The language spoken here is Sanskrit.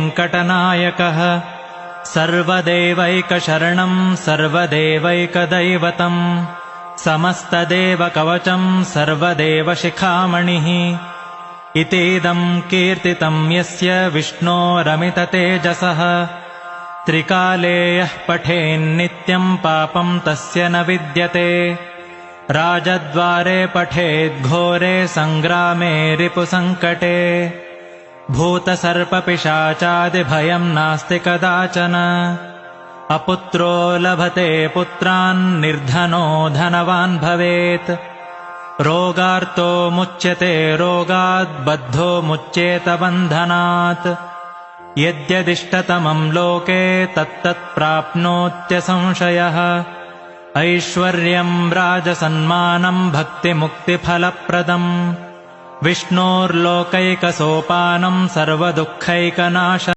वेङ्कटनायकः सर्वदेवैकशरणं सर्वदेवैकदैवतम् समस्तदेवकवचं सर्वदेवशिखामणिः इतीदं कीर्तितं यस्य विष्णोरमिततेजसः त्रिकाले यः पठेन्नित्यं पापं तस्य न विद्यते राजद्वारे पठेद्घोरे सङ्ग्रामे रिपुसङ्कटे भूतसर्पपिशाचादिभयं नास्ति कदाचन अपुत्रो लभते पुत्रान् निर्धनो धनवान् भवेत् रोगार्तो मुच्यते रोगात् बद्धो मुच्येत बन्धनात् यद्यदिष्टतमं लोके तत्तत् प्राप्नोत्यसंशयः ऐश्वर्यं राजसन्मानं भक्तिमुक्तिफलप्रदम् विष्णोर्लोकैकसोपानं सर्वदुःखैकनाशनम्